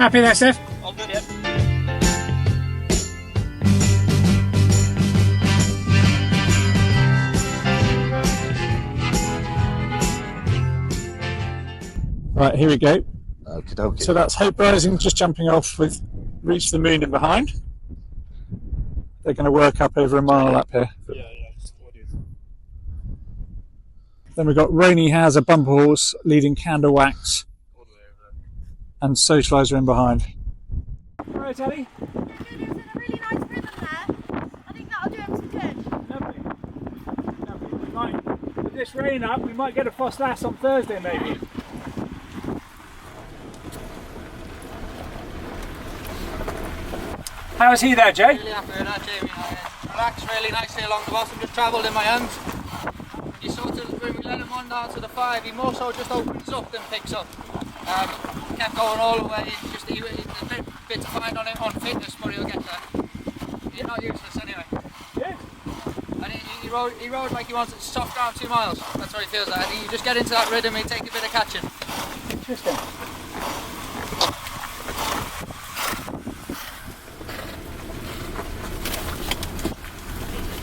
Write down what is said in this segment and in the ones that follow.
Happy there, Steph? All good, yeah. Right, here we go. Okie dokie. So that's Hope Rising just jumping off with Reach the Moon in behind. They're going to work up over a mile up here. Yeah, just what it is. Then we've got Rainy has a bumper horse leading Candle Wax All the way over and Socializer in behind. Right, Ellie? There's a really nice rhythm there. I think that'll do him some good. Lovely. Lovely. We might, with this rain up, we might get a Frost Lass on Thursday maybe. How's he there, Jay? Really happy with that, Jamie. Relaxed really nicely along the bottom, just travelled in my hands. You sort of, when we let him on down to the 5, he more so just opens up than picks up. Kept going all the way, just a bit to find on it on fitness, but he'll get there. He's not useless anyway. Good. And he rode like he wants it soft ground 2 miles. That's what he feels like. I think you just get into that rhythm and take a bit of catching. Interesting.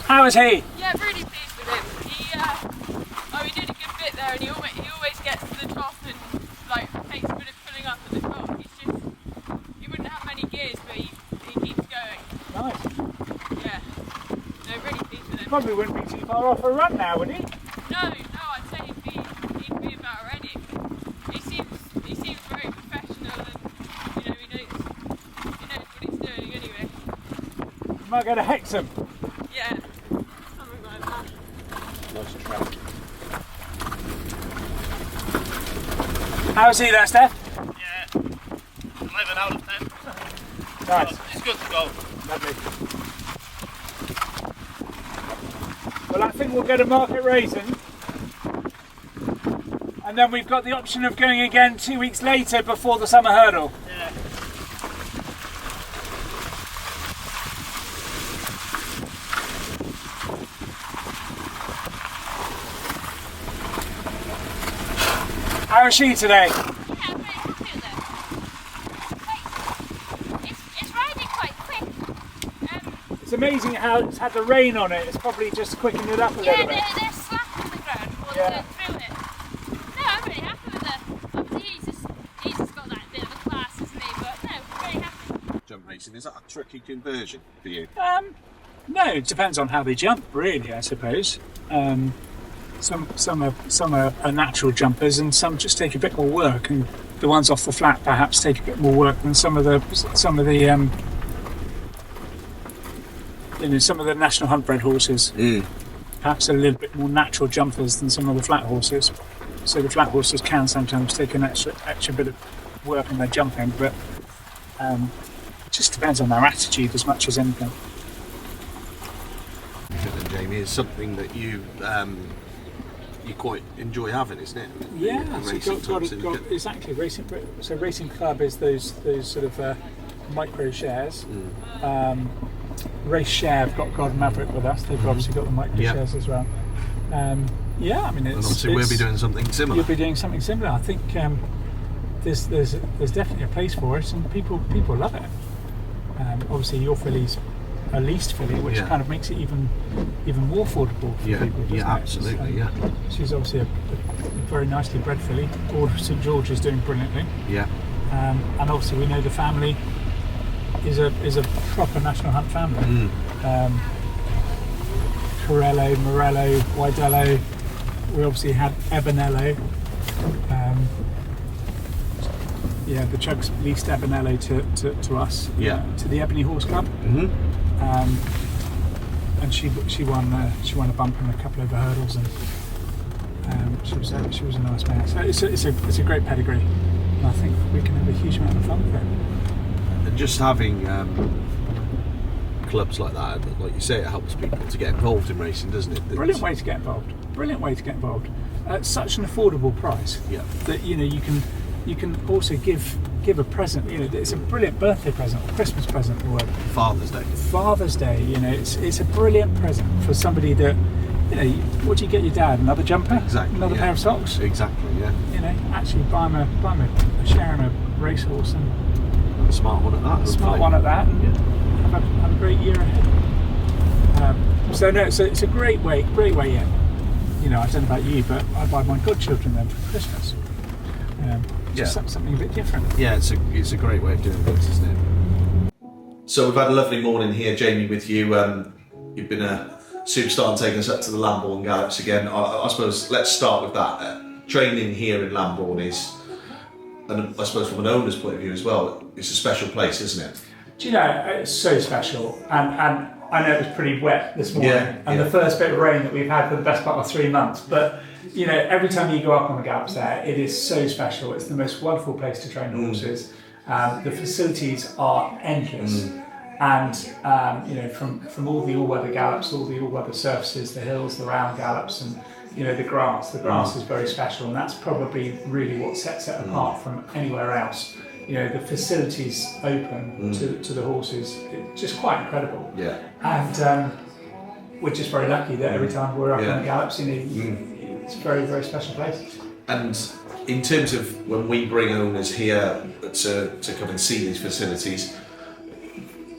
How is he? Yeah, really pleased with him. He did a good bit there, and he always gets to the top and like takes a bit of pulling up at the top. He wouldn't have many gears, but he keeps going. Nice. Yeah, no, really pleased with him. Probably wouldn't be too far off a run now, would he? No, I'd say he'd be about ready. He seems very professional, and he knows what he's doing anyway. You might go to Hexham. Yeah, something like that. Nice track. How's he there, Steph? Yeah. 11 out of 10. Nice. It's good to go. Lovely. Well, I think we'll go to Market Raisin. And then we've got the option of going again 2 weeks later before the summer hurdle. Yeah. How is she today? Yeah, I'm very happy with it. It's riding quite quick. It's amazing how it's had the rain on it. It's probably just quickened it up a Yeah, little bit. they're slack on the ground more Yeah. than through it. No, I'm really happy with it. Obviously, he's just got that bit of a class, isn't he? But no, very happy. Jump racing, is that a tricky conversion for you? No, it depends on how they jump, really, I suppose. Some are natural jumpers, and some just take a bit more work. And the ones off the flat perhaps take a bit more work than some of the national hunt bred horses. Perhaps a little bit more natural jumpers than some of the flat horses. So the flat horses can sometimes take an extra bit of work in their jumping, but it just depends on their attitude as much as anything. Jamie, is something that you quite enjoy having, isn't it? Yeah, The so racing clubs and got exactly racing. So racing club is those sort of micro shares. Race share have got Maverick with us. They've obviously got the micro shares as well. Yeah, I mean, and obviously we'll be doing something similar. You'll be doing something similar. I think there's definitely a place for it, and people love it. Obviously, your fillies a leased filly, which kind of makes it even more affordable for people. Yeah, absolutely. So she's obviously a very nicely bred filly. Order of St George is doing brilliantly. Yeah. And obviously we know the family is a proper national hunt family. Corello, Morello, Widello. We obviously had Ebonello. The Chugs leased Ebonello to us. To the Ebony Horse Club. And she won a bump in a couple of hurdles, and she was a nice mare. So it's a great pedigree, and I think we can have a huge amount of fun with it. And just having clubs like that, like you say, it helps people to get involved in racing, doesn't it? Brilliant way to get involved. At such an affordable price. Yeah. That you can also give a present. It's a brilliant birthday present or Christmas present or Father's Day. It's a brilliant present for somebody that, what do you get your dad? Another jumper? Exactly. Another pair of socks? Exactly, yeah. Actually buy him a share and a racehorse, and Smart one at that. Smart one at that, and have a great year ahead. So no, it's a great way in. You know, I don't know about you, but I buy my godchildren them for Christmas. Just something a bit different. Yeah, it's a great way of doing things, isn't it? So we've had a lovely morning here, Jamie, with you. You've been a superstar and taking us up to the Lambourne Gallops again. I suppose let's start with that. Training here in Lambourne is, and I suppose from an owner's point of view as well, it's a special place, isn't it? Do you know, it's so special, and I know it was pretty wet this morning, the first bit of rain that we've had for the best part of 3 months, but you know, every time you go up on the Gallops there, it is so special. It's the most wonderful place to train horses. The facilities are endless, and you know, from all the all-weather gallops, all the all-weather surfaces, the hills, the round gallops, and you know, the grass is very special, and that's probably really what sets it apart from anywhere else. You know, the facilities open to the horses, it's just quite incredible. Yeah. And we're just very lucky that every time we're up on the Gallops, you know, it's a very, very special place. And in terms of when we bring owners here to come and see these facilities,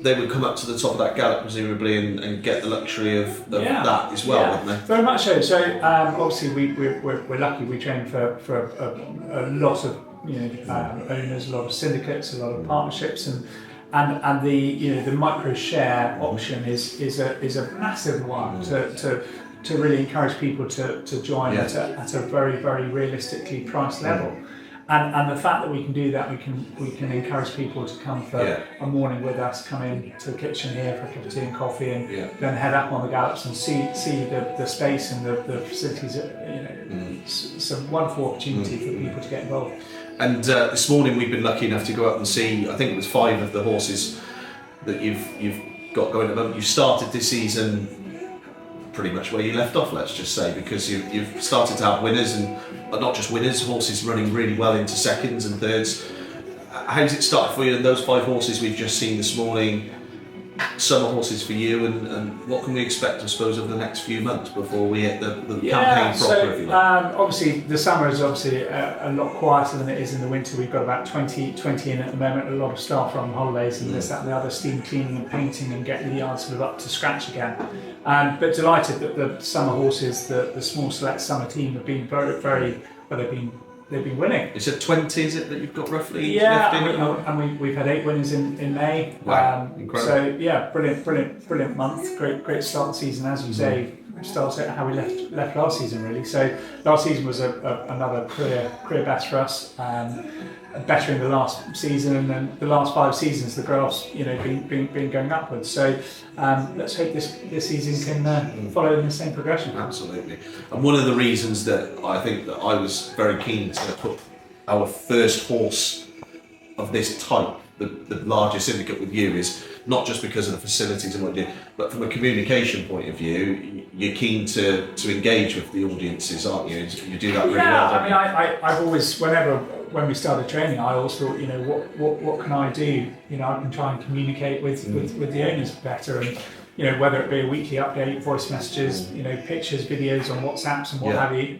they would come up to the top of that gallop presumably and get the luxury of that as well, wouldn't they? Very much so. So obviously we're lucky. We train for a lot of owners, a lot of syndicates, a lot of partnerships, and the micro share option is a massive one to really encourage people to join at a very, very realistically priced level. And the fact that we can do that, we can encourage people to come for a morning with us, come in to the kitchen here for a cup of tea and coffee, and then head up on the Gallops and see the space and the facilities. It's a wonderful opportunity for people to get involved. And this morning we've been lucky enough to go up and see, I think it was 5 of the horses that you've got going at the moment. You started this season pretty much where you left off, let's just say, because you've started to have winners, and not just winners, horses running really well into seconds and thirds. How's it started for you? And those 5 horses we've just seen this morning, summer horses for you, and what can we expect, I suppose, over the next few months before we hit the campaign proper, if you like? Obviously the summer is obviously a lot quieter than it is in the winter. We've got about 20 in at the moment. A lot of staff are on holidays and this, that and the other, steam cleaning and painting and getting the yard sort of up to scratch again. But delighted that the summer horses, the small select summer team have been very, very well. They've been winning. It's a 20, is it, that you've got roughly? Yeah, and we've had 8 winners in May. Wow, incredible. So yeah, brilliant month. Great start of the season, as you say. Started how we left last season, really. So last season was another career best for us. Better in the last season, and then the last 5 seasons the graph's been going upwards. So let's hope this season can follow in the same progression. Absolutely. And one of the reasons that I think that I was very keen to put our first horse of this type, the larger syndicate, with you, is not just because of the facilities and what you do, but from a communication point of view, you're keen to engage with the audiences, aren't you? You do that really well. Yeah, I mean, I've always, when we started training, I always thought, what can I do? I can try and communicate with the owners better, and whether it be a weekly update, voice messages, pictures, videos on WhatsApps and what have you.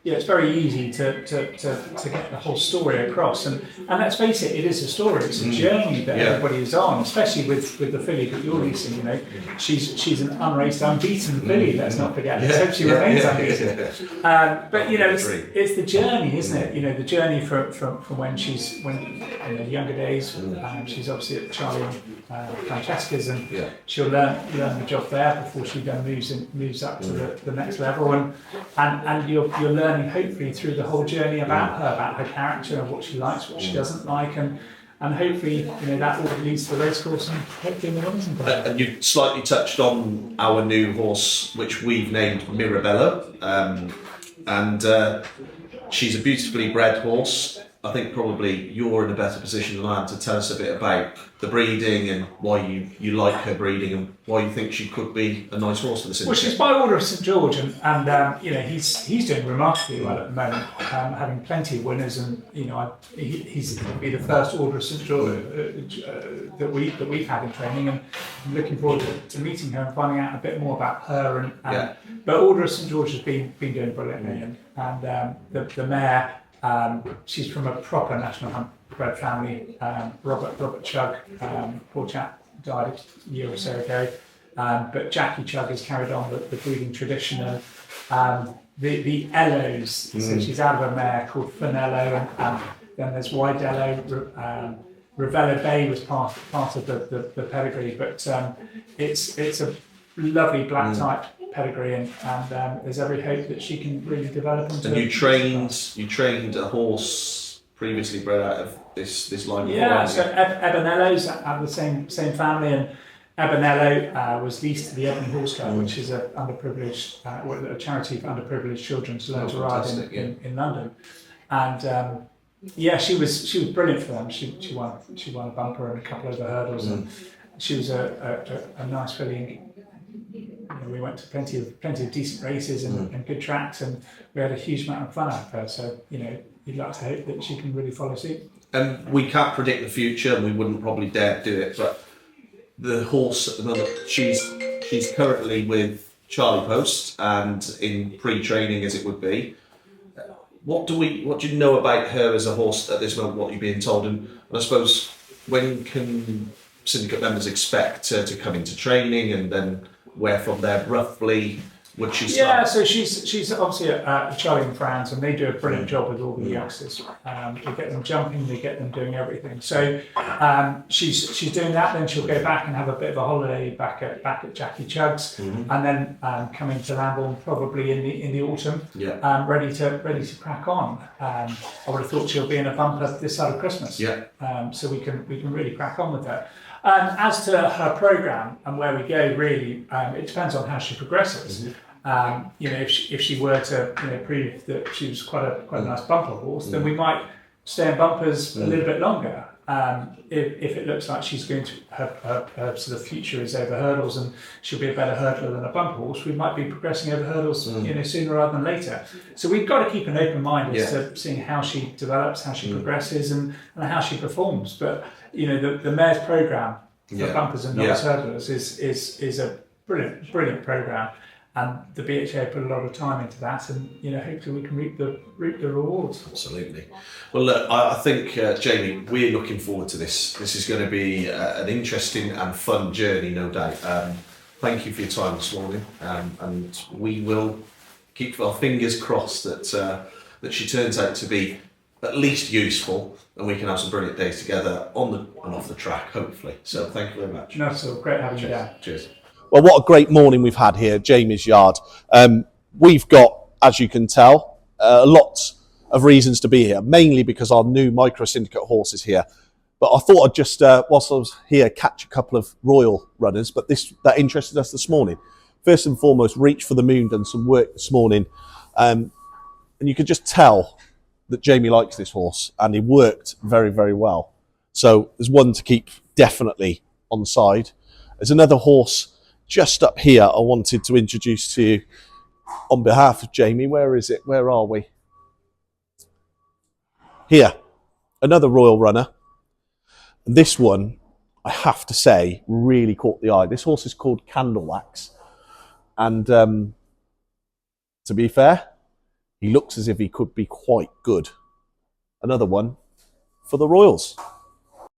It's very easy to get the whole story across, and let's face it is a story. It's a journey that everybody is on, especially with the filly that you're leasing. She's an unraced, unbeaten filly. Let's not forget. Let's hope she remains unbeaten. But it's the journey, isn't it? The journey from when in the younger days. She's obviously at Charlie Francesca's, and she'll learn the job there before she then moves up to the next level, and you're learning hopefully through the whole journey about her character and what she likes, what she doesn't like, and hopefully that all leads to the racecourse and hopefully the winners. And you've slightly touched on our new horse, which we've named Mirabella, and she's a beautifully bred horse. I think probably you're in a better position than I am to tell us a bit about the breeding and why you like her breeding and why you think she could be a nice horse for the syndicate. Well, she's by order of St George, and he's doing remarkably well at the moment, having plenty of winners, and he's going to be the first order of St George that we've had in training, and I'm looking forward to meeting her and finding out a bit more about her. But order of St George has been doing brilliantly, and the mare. She's from a proper national hunt bred family. Robert Chugg, poor chap, died a year or so ago. But Jackie Chugg has carried on the breeding tradition. And the Ellos, so she's out of a mare called Finello, and then there's Widello. Ravello Bay was part of the pedigree, but it's a lovely black type pedigree, and there's every hope that she can really develop into. And you trained a horse previously bred out of this line. Yeah, so Ebonello's out of the same family, and Ebonello was leased to the Ebony Horse Club, which is a underprivileged, a charity for underprivileged children to learn to ride in London, and. Yeah, she was brilliant for them. She won a bumper and a couple of the hurdles, and she was a nice filly. We went to plenty of decent races and good tracks, and we had a huge amount of fun out of her. So you'd like to hope that she can really follow suit. And we can't predict the future, and we wouldn't probably dare do it. But the horse at the moment, she's currently with Charlie Post and in pre-training, as it would be. What do you know about her as a horse at this moment? What you're being told, and I suppose when can syndicate members expect her to come into training, and then where from there roughly would she start? Yeah, so she's obviously at Charlie and Franz, and they do a brilliant job with all the youngsters. They get them jumping, they get them doing everything. So she's doing that. Then she'll go back and have a bit of a holiday back at Jackie Chugg's, and then coming to Lambourne probably in the autumn. Yeah. Ready to crack on. I would have thought she'll be in a bumper this side of Christmas. Yeah. So we can really crack on with her. As to her programme and where we go, really, it depends on how she progresses. If she were to prove that she was quite a nice bumper horse, then we might stay in bumpers a little bit longer. If it looks like she's going to her sort of future is over hurdles and she'll be a better hurdler than a bumper horse, we might be progressing over hurdles sooner rather than later. So we've got to keep an open mind as to seeing how she develops, how she progresses, and how she performs. But the mare's programme for bumpers and novice hurdlers is a brilliant programme. And the BHA put a lot of time into that, and hopefully we can reap the rewards. Absolutely. Well, look, I think Jamie, we're looking forward to this. This is going to be an interesting and fun journey, no doubt. Thank you for your time this morning, and we will keep our fingers crossed that she turns out to be at least useful, and we can have some brilliant days together on and off the track, hopefully. So thank you very much. No, so great having you down. Cheers. Well, what a great morning we've had here at Jamie's yard. We've got, as you can tell, a lot of reasons to be here, mainly because our new micro syndicate horse is here. But I thought I'd just, whilst I was here, catch a couple of royal runners, but that interested us this morning. First and foremost, Reach for the Moon done some work this morning, and you could just tell that Jamie likes this horse, and he worked very, very well. So there's one to keep definitely on side. There's another horse just up here I wanted to introduce to you on behalf of Jamie. Where is it? Where are we? Here, another royal runner. And this one, I have to say, really caught the eye. This horse is called Candlewax. And to be fair, he looks as if he could be quite good. Another one for the Royals.